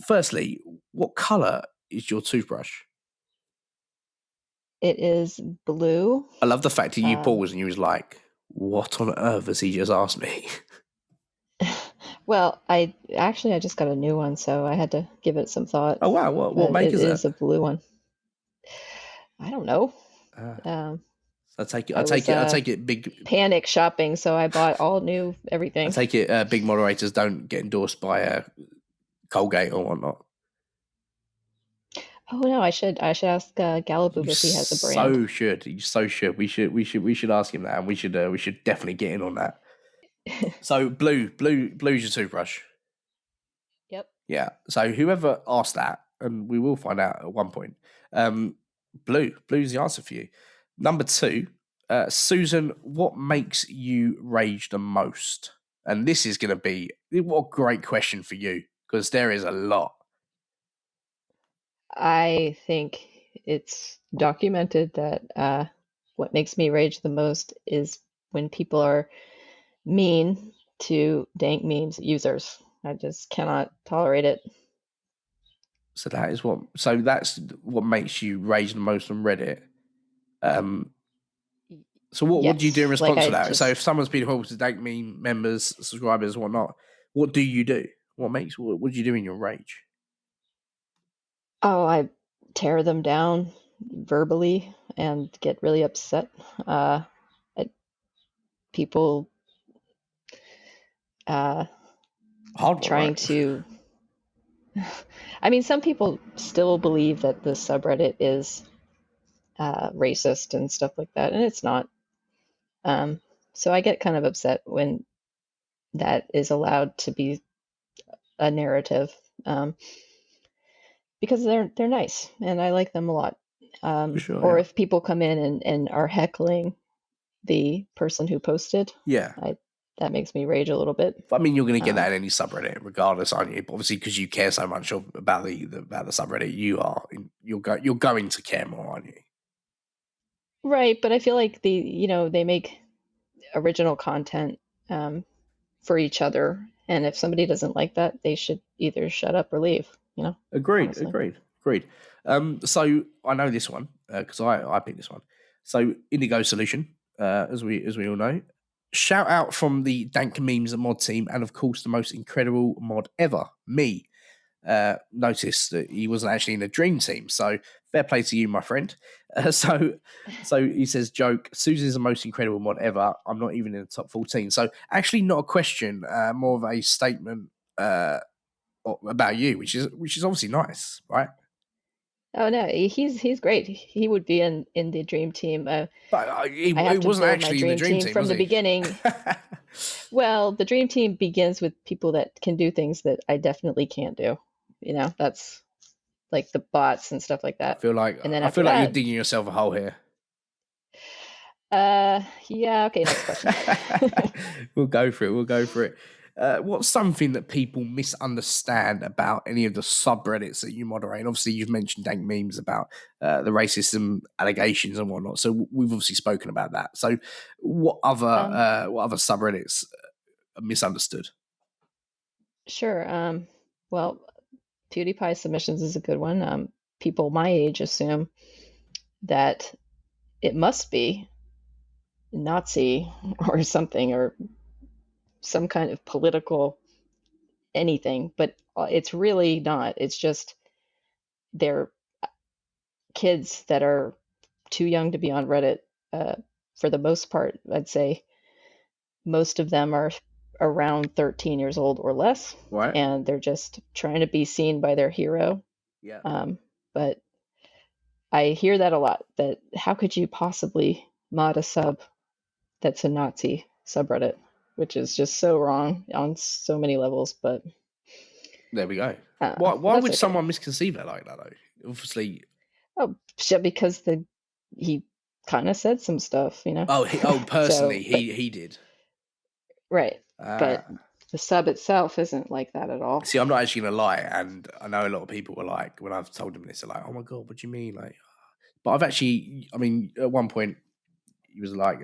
Firstly, what colour is your toothbrush? It is blue. I love the fact that you paused and you was like, what on earth has he just asked me? Well, I just got a new one, so I had to give it some thought. Oh wow, what make is it? It is a blue one. I don't know. I take it big panic shopping, so I bought all new everything. I take it big moderators don't get endorsed by Colgate or whatnot. Oh no, I should ask Galaboo if he has a brand. You so should. We should ask him that, and we should definitely get in on that. So blue's your toothbrush. Yep. Yeah. So whoever asked that, and we will find out at one point. Blue's the answer for you. Number 2, Susan, what makes you rage the most? And this is going to be what a great question for you, because there is a lot. I think it's documented that what makes me rage the most is when people are mean to dank memes users. I just cannot tolerate it. So that's what makes you rage the most on Reddit. So what do you do in response to that? So if someone's been horrible to dank meme members, subscribers, whatnot, what do you do? What do you do in your rage? Oh, I tear them down verbally and get really upset at people trying to. I mean, some people still believe that the subreddit is racist and stuff like that, and it's not. So I get kind of upset when that is allowed to be a narrative, because they're nice and I like them a lot. Or if people come in and are heckling the person who posted, that makes me rage a little bit. I mean, you're going to get that in any subreddit, regardless, aren't you? But obviously, because you care so much about the subreddit, you're going to care more, aren't you? Right, but I feel like they make original content for each other, and if somebody doesn't like that, they should either shut up or leave. Agreed. So I know this one because I picked this one. So Indigo Solution, as we all know. Shout out from the Dank Memes mod team, and of course the most incredible mod ever, me. Noticed that he wasn't actually in the dream team, so fair play to you, my friend. So he says, joke, Susie's the most incredible mod ever. I'm not even in the top 14. So actually not a question, more of a statement about you, which is obviously nice, right? Oh no, he's great. He would be in the dream team. But I have he to wasn't build my actually in the dream dream team team, from was the he? beginning. Well, the dream team begins with people that can do things that I definitely can't do. That's like the bots and stuff like that. And then I after feel like you're that, digging yourself a hole here. yeah, okay, next question. We'll go for it. We'll go for it. What's something that people misunderstand about any of the subreddits that you moderate? And obviously, you've mentioned dank memes about the racism allegations and whatnot. So we've obviously spoken about that. So Um, what other subreddits are misunderstood? sure. Well, PewDiePie submissions is a good one. People my age assume that it must be Nazi or something, or some kind of political anything, but it's really not. It's just they're kids that are too young to be on Reddit. Uh, for the most part, I'd say most of them are around 13 years old or less, Right? and they're just trying to be seen by their hero. Yeah. But I hear that a lot, that how could you possibly mod a sub that's a Nazi subreddit, which is just so wrong on so many levels, but There we go. but Why that's would okay. someone misconceive that like that though? Obviously. Oh, shit, because he kind of said some stuff, Personally, So, but he did. right, Uh, but the sub itself isn't like that at all. See, I'm not actually gonna lie, and I know a lot of people were like, when I've told them this, they're like, "Oh my god, what do you mean?" Like, but I've actually, I mean, at one point, he was like,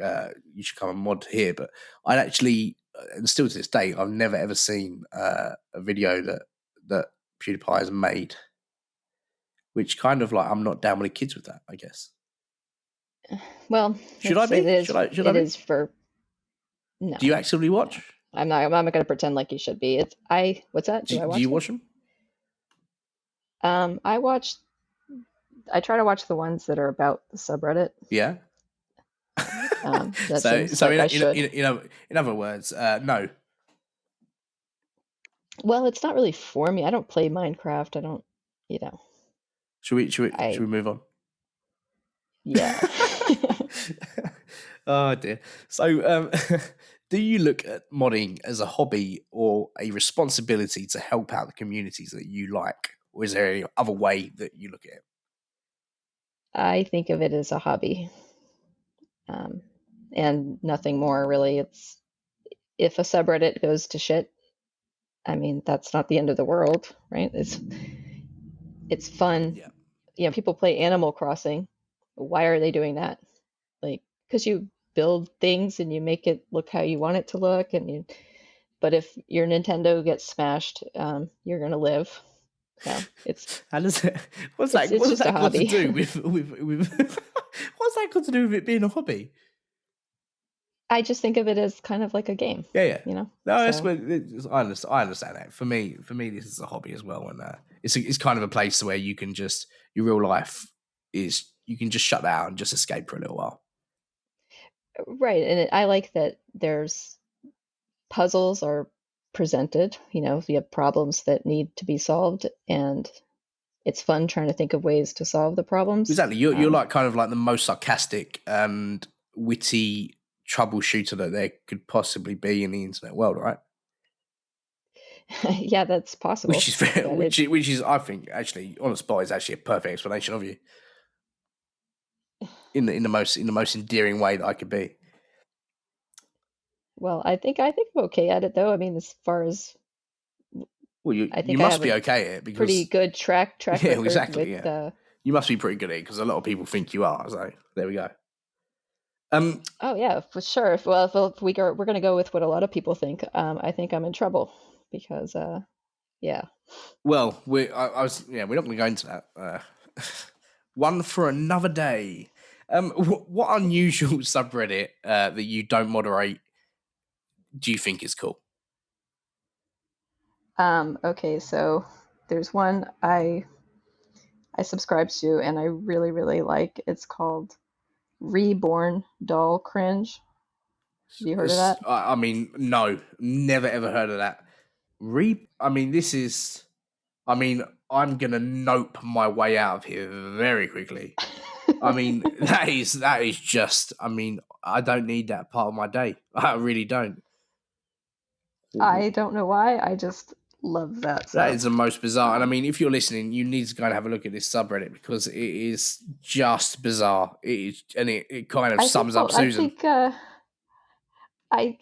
"You should come and mod here," but I'd actually, and still to this day, I've never ever seen a video that PewDiePie has made, which kind of like I'm not down with the kids with that. I guess Well, should I it be? is Should I it be? is for no, Do you actively no. watch? I'm not going to pretend like you should be. It's I What's that? Do I Do you watch them? watch them? I watch. I try to watch the ones that are about the subreddit. Yeah. That So seems like I should. in other words, no. Well, it's not really for me. I don't play Minecraft. I don't, you know, Should we I, move on? yeah. Oh dear. So, do you look at modding as a hobby or a responsibility to help out the communities that you like, or is there any other way that you look at it? I think of it as a hobby, um, and nothing more really. It's If a subreddit goes to shit, I mean, that's not the end of the world, right? It's fun. Yeah. People play Animal Crossing. Why are they doing that? Like, because you build things and you make it look how you want it to look, but if your Nintendo gets smashed, you're gonna live. So How does it? it's What does just a that got to hobby. do with? What's that got to do with it being a hobby? I just think of it as kind of like a game, Yeah, yeah. you know. No, that's So what I understand that. For me, this is a hobby as well, and it's kind of a place where you can just your real life is you can just shut that out and just escape for a little while. right, and I like that there's puzzles are presented. You have problems that need to be solved, and it's fun trying to think of ways to solve the problems. Exactly, you're like kind of like the most sarcastic and witty troubleshooter that there could possibly be in the internet world, right? Yeah, that's Which possible, is fair, but which is I think actually on the spot is actually a perfect explanation of you in the most endearing way that I could be. well, I think I'm okay at it though. I mean, as far as Well, I you think I must have be a okay at it pretty because good track yeah, record exactly, with yeah. You must be pretty good at it because a lot of people think you are. So there we go. Um, oh yeah, for sure. If we're gonna go with what a lot of people think, I think I'm in trouble because yeah. well, we're not going to go into that. One for another day. What unusual subreddit that you don't moderate do you think is cool? Okay, so there's one I subscribe to and I really really like. It's called Reborn Doll Cringe. Have you heard of that? I mean, no, never ever heard of that. I mean, this is. I mean, I'm gonna nope my way out of here very quickly. I mean, that is just. I mean, I don't need that part of my day. I really don't. I don't know why. I just love that That stuff. is the most bizarre. And I mean, if you're listening, you need to go and have a look at this subreddit because it is just bizarre. It is, and it kind of I think. sums up Well, I Susan. think.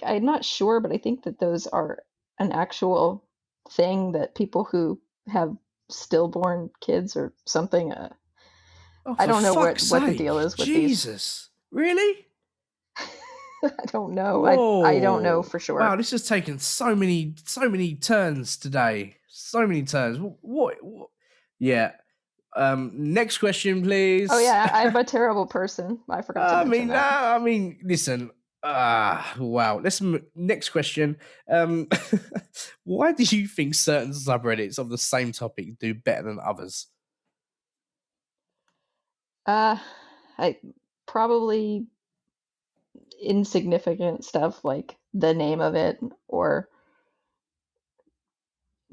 I'm not sure, but I think that those are an actual thing that people who have stillborn kids or something. Oh, I for don't know fuck's what the deal sake. is with these. Jesus. Really? I don't know. Whoa. I don't know for sure. Wow, this has taken so many turns today. So many turns. What? Yeah. Next question, please. Oh yeah, I'm a terrible person. I forgot to mention that. I mean, listen. Wow. Next question. Why do you think certain subreddits of the same topic do better than others? I probably insignificant stuff like the name of it, or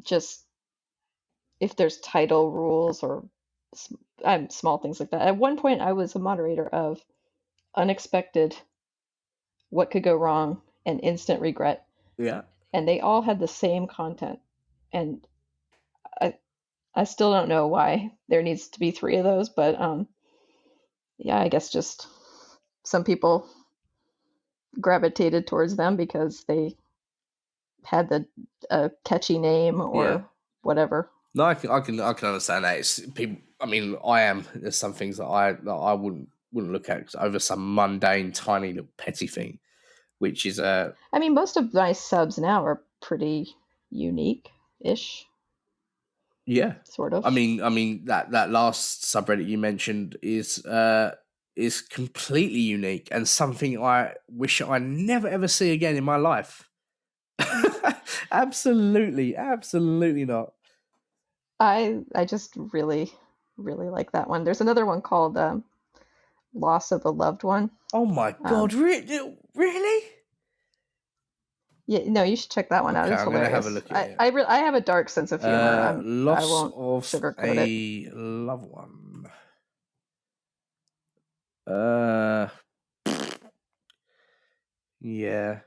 just if there's title rules or small things like that. At one point, I was a moderator of Unexpected, What Could Go Wrong, and Instant Regret, Yeah. and they all had the same content. And I I still don't know why there needs to be three of those, but yeah, I guess just some people gravitated towards them because they had the catchy name or whatever. No, I can understand that. It's people. I mean, There's some things that I wouldn't look at over some mundane, tiny little petty thing, which is I mean, most of my subs now are pretty unique-ish, yeah. sort of. I mean that last subreddit you mentioned is completely unique and something I wish I never ever see again in my life. Absolutely not. I just really like that one. There's another one called Loss of a Loved One. Oh my god, really? Yeah, no, you should check that one out. Okay, It's I'm gonna have a hilarious. look at it. I have a dark sense of humor. I Loss won't of sugarcoat it. a loved one. Uh, yeah,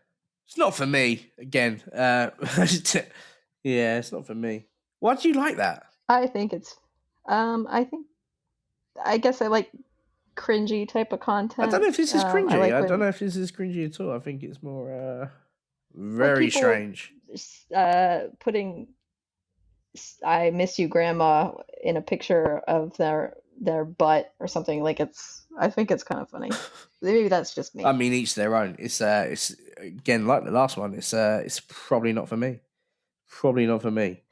it's not for me. Again, yeah, it's not for me. Why do you like that? I think it's I guess I like cringy type of content. I don't know if this is cringy. I like I when don't know if this is cringy at all. I think it's more like very people strange. putting "I miss you, Grandma" in a picture of their butt or something. Like I think it's kind of funny. Maybe that's just me. I mean, each their own. It's again like the last one. It's probably not for me. Probably not for me.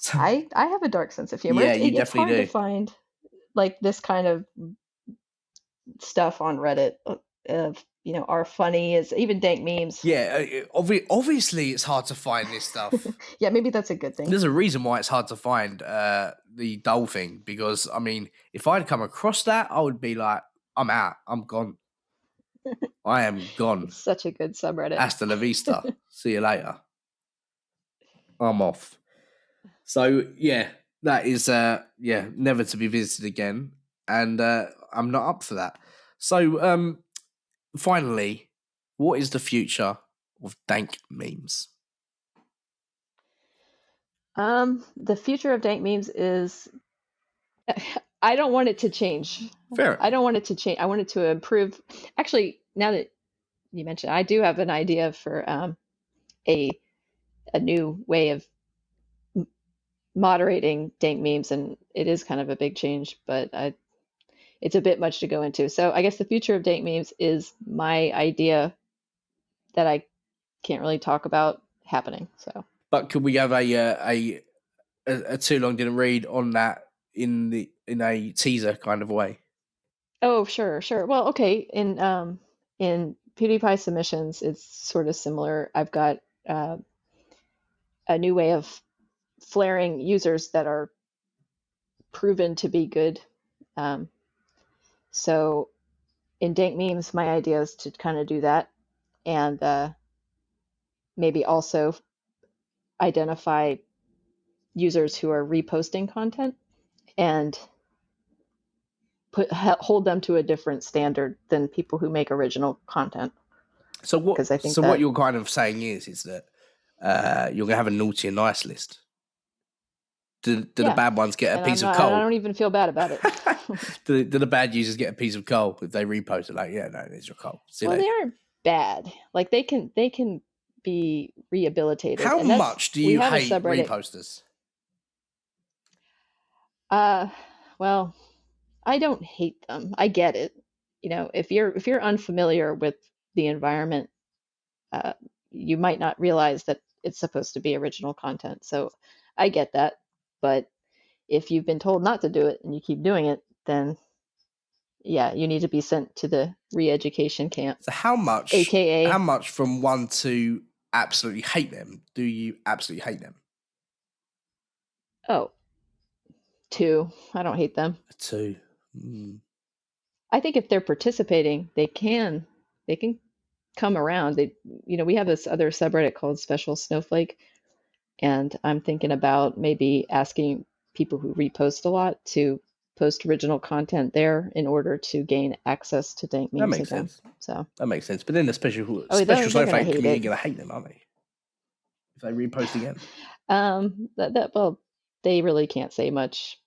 So, I have a dark sense of humor. yeah, you It's hard definitely to do. find like this kind of stuff on Reddit of are funny as even dank memes. Yeah, obviously it's hard to find this stuff. Yeah, maybe that's a good thing. There's a reason why it's hard to find the dull thing because I mean, if I'd come across that, I would be like, I'm out, I'm gone, I am gone. It's such a good subreddit. Hasta la vista. See you later. I'm off. So yeah, that is never to be visited again, and I'm not up for that. So finally, what is the future of dank memes? The future of dank memes is I don't want it to change. Fair. I don't want it to change. I want it to improve. Actually, now that you mentioned, I do have an idea for a new way of moderating dank memes, and it is kind of a big change, but it's a bit much to go into. So I guess the future of dank memes is my idea that I can't really talk about happening. So, but could we have a too long didn't read on that in a teaser kind of way? oh, sure. Well, okay. In PewDiePie submissions, it's sort of similar. I've got a new way of flaring users that are proven to be good. So in dank memes, my idea is to kind of do that, and maybe also identify users who are reposting content and hold them to a different standard than people who make original content. So what? 'Cause I think So what that- you're kind of saying is that you're gonna have a naughty and nice list. Do the Yeah. bad ones get a And piece of I coal? don't even feel bad about it. do the bad users get a piece of coal if they repost it? Like, yeah, no, there's your coal. See you Well, later. they aren't bad. Like they can be rehabilitated. How and that's, much do we you have a hate subreddit. reposters? Well, I don't hate them. I get it. You know, if you're unfamiliar with the environment, you might not realize that it's supposed to be original content. So I get that. But if you've been told not to do it and you keep doing it, then yeah, you need to be sent to the re-education camp. So how much from 1 to absolutely hate them do you absolutely hate them? Oh, 2. I don't hate them. 2. I think if they're participating, they can come around. We have this other subreddit called Special Snowflake, and I'm thinking about maybe asking people who repost a lot to post original content there in order to gain access to dank memes again. Sense. So that makes sense. But then the special Snowflake community are going to hate them, aren't they? If they repost again. Well, they really can't say much,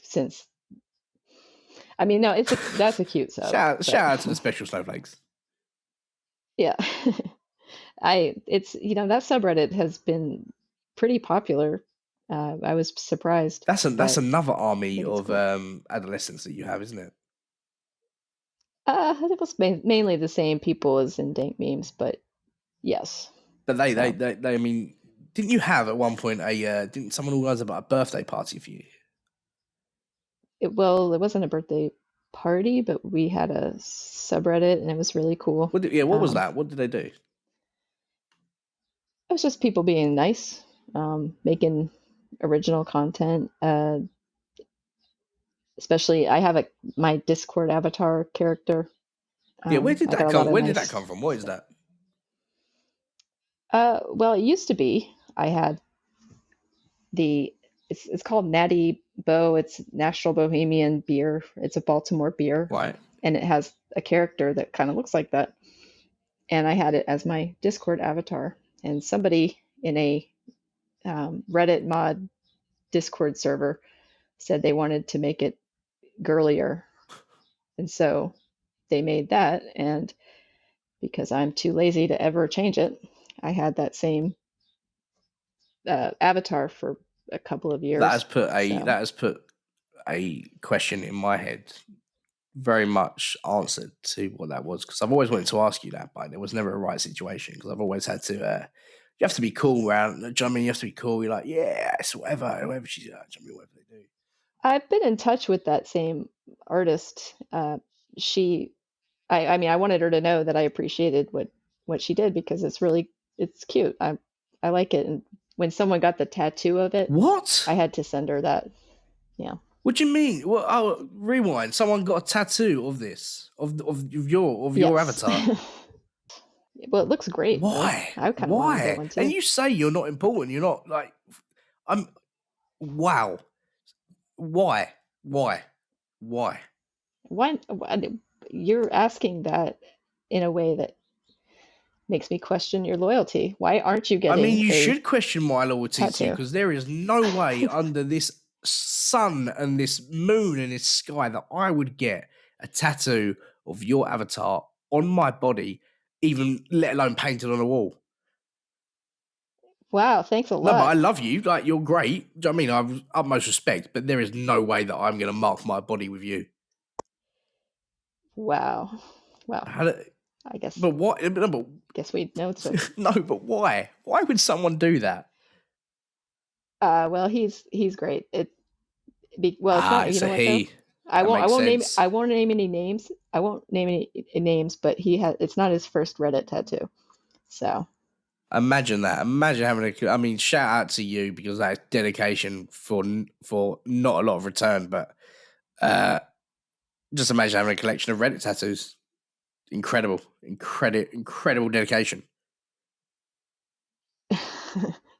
since I mean, no, that's a cute sub. Shout out to the Special Snowflakes. Yeah. That subreddit has been pretty popular. I was surprised. That's another army of cool. adolescents that you have, isn't it? It was mainly the same people as in dank memes, but yes. But they I mean, didn't you have at one point didn't someone organize about a birthday party for you? It wasn't a birthday party, but we had a subreddit and it was really cool. What was that? What did they do? It was just people being nice, making original content. Especially, I have my Discord avatar character. Where did that come? Where did that come from? What is that? Well, it used to be I had it's called Natty Bo. It's National Bohemian Beer. It's a Baltimore beer, right? And it has a character that kind of looks like that. And I had it as my Discord avatar. And somebody in a Reddit mod Discord server said they wanted to make it girlier, and so they made that. And because I'm too lazy to ever change it, I had that same avatar for a couple of years. That has put a question in my head, very much answered to what that was, because I've always wanted to ask you that, but there was never a right situation, because I've always had to. You have to be cool around. Do you know what I mean? You have to be cool. You're like, yeah, it's whatever she's like. Do you know what I mean? Whatever they do. I've been in touch with that same artist. I wanted her to know that I appreciated what she did, because it's cute. I like it. And when someone got the tattoo of it, what? I had to send her that. Yeah. What do you mean? Well, oh, rewind. Someone got a tattoo of this of your avatar. Well, it looks great. Why? I kind of want to get one too. And you say you're not important. You're not like. Wow. Why? Why? You're asking that in a way that makes me question your loyalty. Why aren't you getting? I mean, you should question my loyalty tattoo? to you, because there is no way under this sun and this moon and this sky that I would get a tattoo of your avatar on my body, even let alone painted on a wall. Wow, thanks a lot. No, but I love you. Like, you're great. Do you know what I mean? I have utmost respect, but there is no way that I'm going to mark my body with you. Wow. I guess. But what? Guess we know. No, but why? Why would someone do that? Well, he's great. It's not. You know what? He. I won't name any names. I won't name any names. But it's not his first Reddit tattoo. So. Imagine that. Imagine having I mean, shout out to you, because that's dedication for not a lot of return. But just imagine having a collection of Reddit tattoos. Incredible dedication.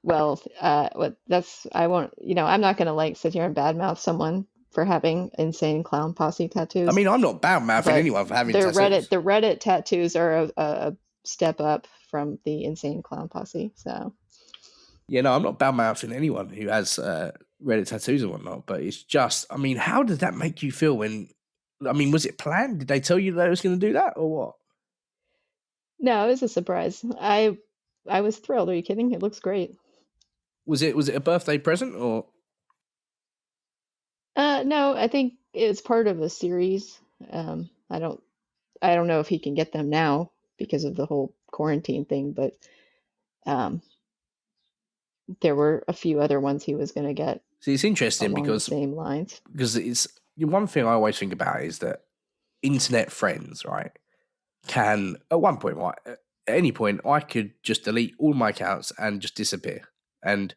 well, I won't, I'm not going to like sit here and badmouth someone for having insane clown posse tattoos. I mean, I'm not bad mouthing anyone for having tattoos. The Reddit tattoos are a step up from the insane clown posse. So Yeah, no, I'm not bad mouthing anyone who has Reddit tattoos and whatnot. But it's just, I mean, how did that make you feel when? I mean, was it planned? Did they tell you they was going to do that or what? no, it was a surprise. I was thrilled. Are you kidding? It looks great. Was it a birthday present or? No, I think it's part of a series. I don't know if he can get them now because of the whole quarantine thing, but um, there were a few other ones he was going to get. See, it's interesting along because the same lines. It's one thing I always think about is that internet friends, right, can at one point, right, at any point, I could just delete all my accounts and just disappear, and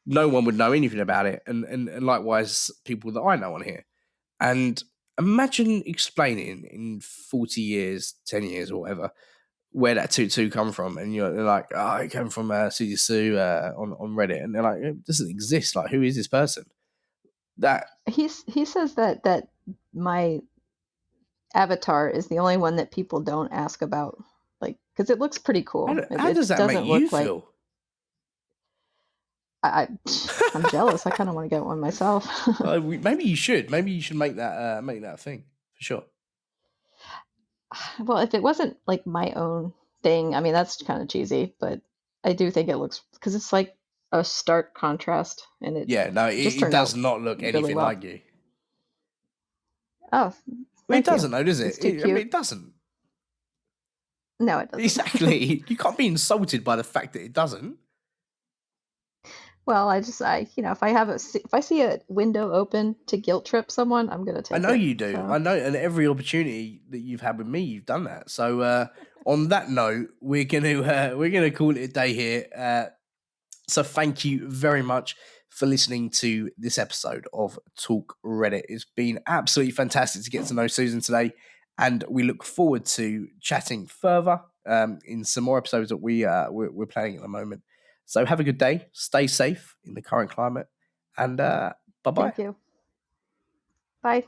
no one would know anything about it, and likewise people that I know on here. And imagine explaining in 40 years, 10 years, or whatever, where that tutu come from, and they're like, oh, it came from Suzy Sue on Reddit, and they're like, it doesn't exist. Like, who is this person? That He says that my avatar is the only one that people don't ask about, like, because it looks pretty cool. how does It that make doesn't you look like feel? I'm jealous. I kind of want to get one myself. Maybe you should. Maybe you should make that a thing for sure. Well, if it wasn't like my own thing, I mean, that's kind of cheesy, but I do think it looks, because it's like a stark contrast, and it Yeah, no, just it turned does out not look really anything well. like you. Oh, Well, it thank you. doesn't, though, does it? It's too I mean, cute. it doesn't. No, it doesn't. Exactly. You can't be insulted by the fact that it doesn't. Well, if I see a window open to guilt trip someone, I'm gonna take it. I know you do. So. I know, and every opportunity that you've had with me, you've done that. So, on that note, we're gonna call it a day here. So thank you very much for listening to this episode of Talk Reddit. It's been absolutely fantastic to get to know Susan today, and we look forward to chatting further in some more episodes that we're planning at the moment. So have a good day, stay safe in the current climate, and bye bye. Thank you. Bye.